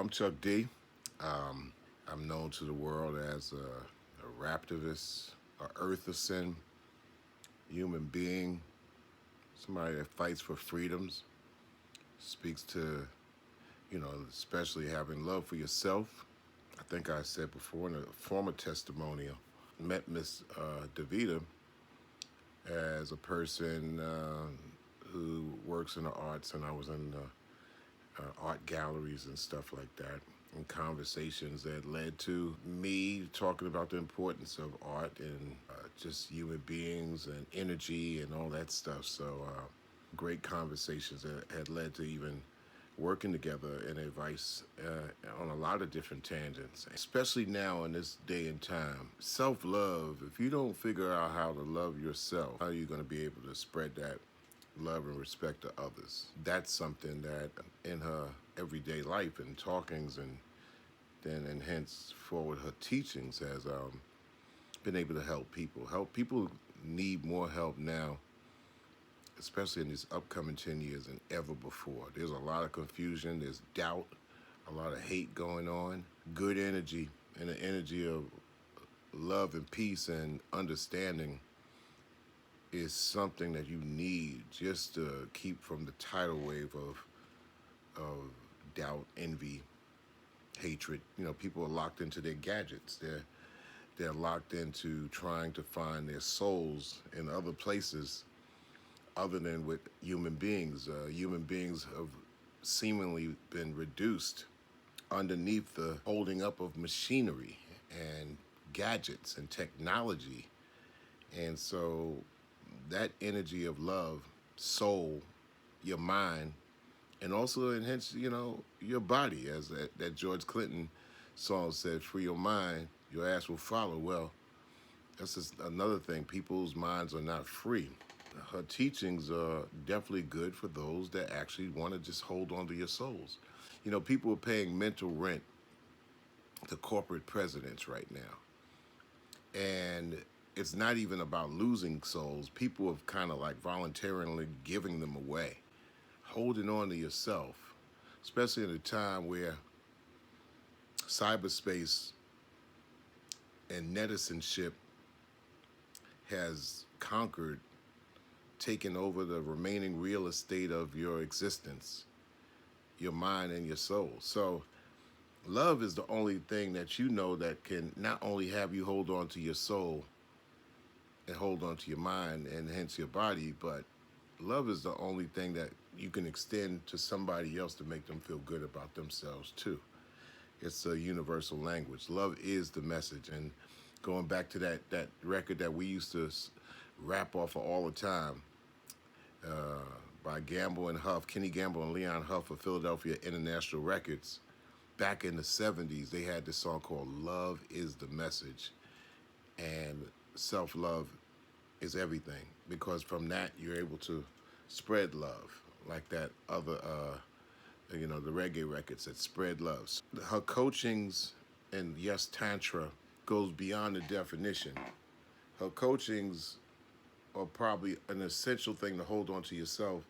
I'm Chuck D. Um, I'm known to the world as a raptivist, a earthicist, human being, somebody that fights for freedoms, speaks to, especially having love for yourself. I think I said before in a former testimonial, met Miss D'Vita as a person who works in the arts, and I was in art galleries and stuff like that, and conversations that led to me talking about the importance of art and just human beings and energy and all that stuff. So, great conversations that had led to even working together and advice on a lot of different tangents, especially now in this day and time. Self love, if you don't figure out how to love yourself, how are you going to be able to spread that love and respect to others? That's something that in her everyday life and talkings and henceforward her teachings has been able to help people. People need more help now, especially in these upcoming 10 years than ever before. There's a lot of confusion, there's doubt, a lot of hate going on. Good energy and the energy of love and peace and understanding is something that you need just to keep from the tidal wave of doubt, envy, hatred. People are locked into their gadgets. They're locked into trying to find their souls in other places other than with human beings. Human beings have seemingly been reduced underneath the holding up of machinery and gadgets and technology. And so that energy of love, soul, your mind, and also and hence, your body, as that George Clinton song said, free your mind, your ass will follow. Well, that's just another thing. People's minds are not free. Her teachings are definitely good for those that actually want to just hold on to your souls. People are paying mental rent to corporate presidents right now. And it's not even about losing souls. People have kind of like voluntarily giving them away. Holding on to yourself, especially in a time where cyberspace and netizenship has conquered, taken over the remaining real estate of your existence, your mind and your soul. So love is the only thing that that can not only have you hold on to your soul and hold on to your mind and hence your body, but love is the only thing that you can extend to somebody else to make them feel good about themselves too. It's a universal language. Love is the message. And going back to that record that we used to rap off of all the time, by Gamble and Huff, Kenny Gamble and Leon Huff of Philadelphia International Records. Back in the 70s, they had this song called Love is the Message. And self-love is everything, because from that you're able to spread love, like that other, the reggae records that spread love. Her coachings and Yes Tantra goes beyond the definition. Her coachings are probably an essential thing to hold on to yourself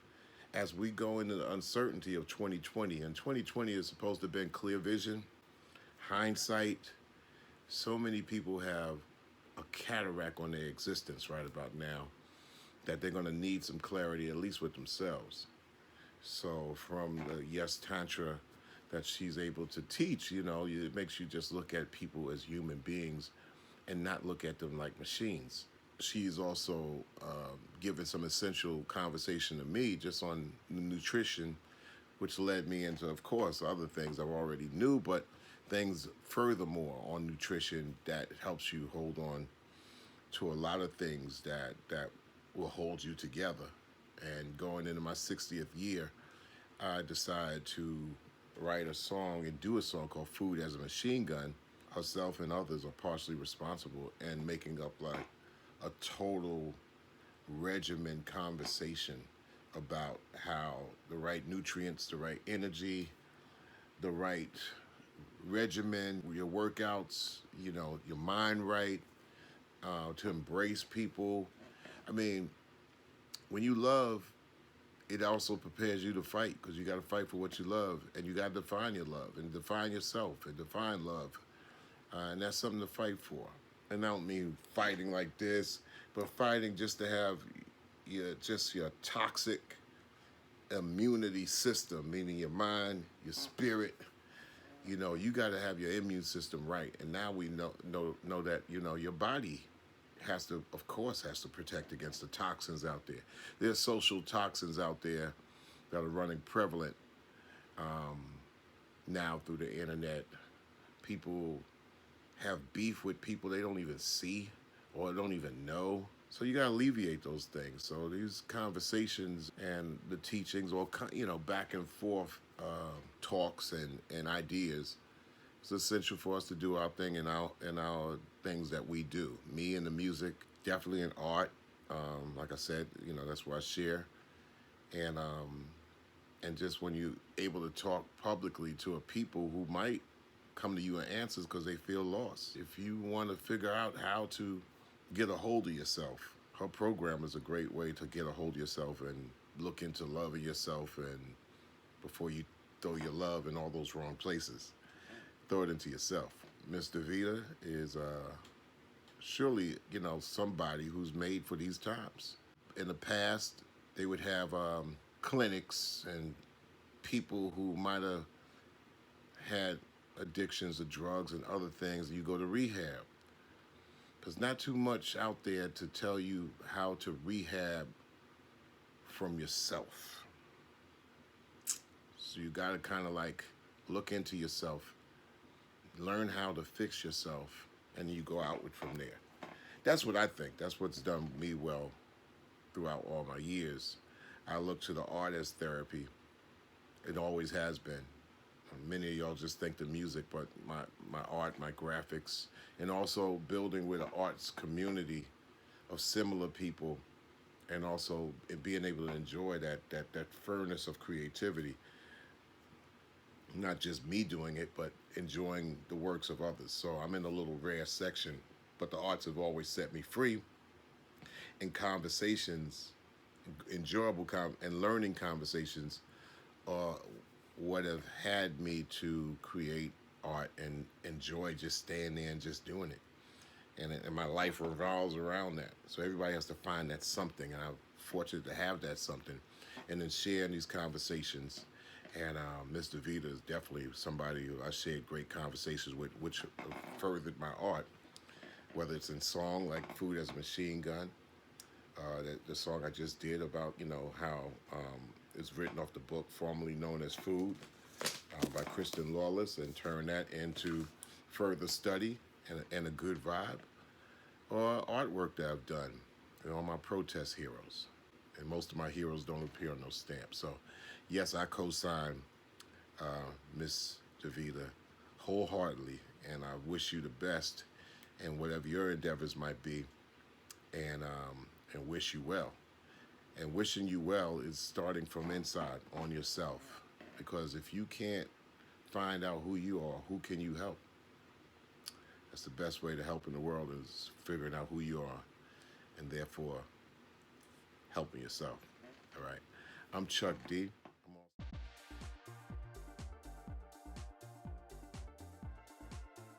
as we go into the uncertainty of 2020. And 2020 is supposed to have been clear vision, hindsight. So many people have a cataract on their existence right about now that they're going to need some clarity, at least with themselves. So from the Yes Tantra that she's able to teach, it makes you just look at people as human beings and not look at them like machines. She's also given some essential conversation to me just on nutrition, which led me into, of course, other things I already knew, but things furthermore on nutrition that helps you hold on to a lot of things that will hold you together. And going into my 60th year, I decided to write a song and do a song called Food as a Machine Gun. Herself and others are partially responsible and making up like a total regimen conversation about how the right nutrients, the right energy, the right regimen, your workouts, your mind right, to embrace people. I mean, when you love it also prepares you to fight, because you got to fight for what you love, and you got to define your love and define yourself and define love, and that's something to fight for. And I don't mean fighting like this, but fighting just to have your toxic immunity system, meaning your mind, your spirit. You got to have your immune system right. And now we know that your body of course has to protect against the toxins out there. There's social toxins out there that are running prevalent now through the internet. People have beef with people they don't even see or don't even know. So you got to alleviate those things. So these conversations and the teachings, or back and forth talks and ideas, it's essential for us to do our thing and our things that we do. Me in the music, definitely in art. Like I said, that's where I share. And just when you're able to talk publicly to a people who might come to you and answers because they feel lost. If you want to figure out how to get a hold of yourself, her program is a great way to get a hold of yourself and look into loving yourself, and before you throw your love in all those wrong places, throw it into yourself. Miss D'Vita is surely, somebody who's made for these times. In the past, they would have clinics and people who might have had addictions to drugs and other things, and you go to rehab. There's not too much out there to tell you how to rehab from yourself. So you got to kind of like look into yourself, learn how to fix yourself, and then you go outward from there. That's what I think. That's what's done me well throughout all my years. I look to the art as therapy. It always has been. Many of y'all just think the music, but my art, my graphics, and also building with an arts community of similar people, and also being able to enjoy that furnace of creativity. Not just me doing it, but enjoying the works of others. So I'm in a little rare section, but the arts have always set me free. And conversations, and learning conversations are what have had me to create art and enjoy just staying there and just doing it. And my life revolves around that. So everybody has to find that something, and I'm fortunate to have that something, and then sharing these conversations. And Miss D'Vita is definitely somebody who I shared great conversations with, which furthered my art, whether it's in song like Food as a Machine Gun, the song I just did about, how it's written off the book formerly known as Food by Kristen Lawless, and turn that into further study and a good vibe, or artwork that I've done, all my protest heroes. And most of my heroes don't appear on those stamps. So, yes, I co-sign Miss D'Vita wholeheartedly, and I wish you the best in whatever your endeavors might be, and wish you well. And wishing you well is starting from inside on yourself, because if you can't find out who you are, who can you help? That's the best way to help in the world, is figuring out who you are, and therefore helping yourself. All right. I'm Chuck D.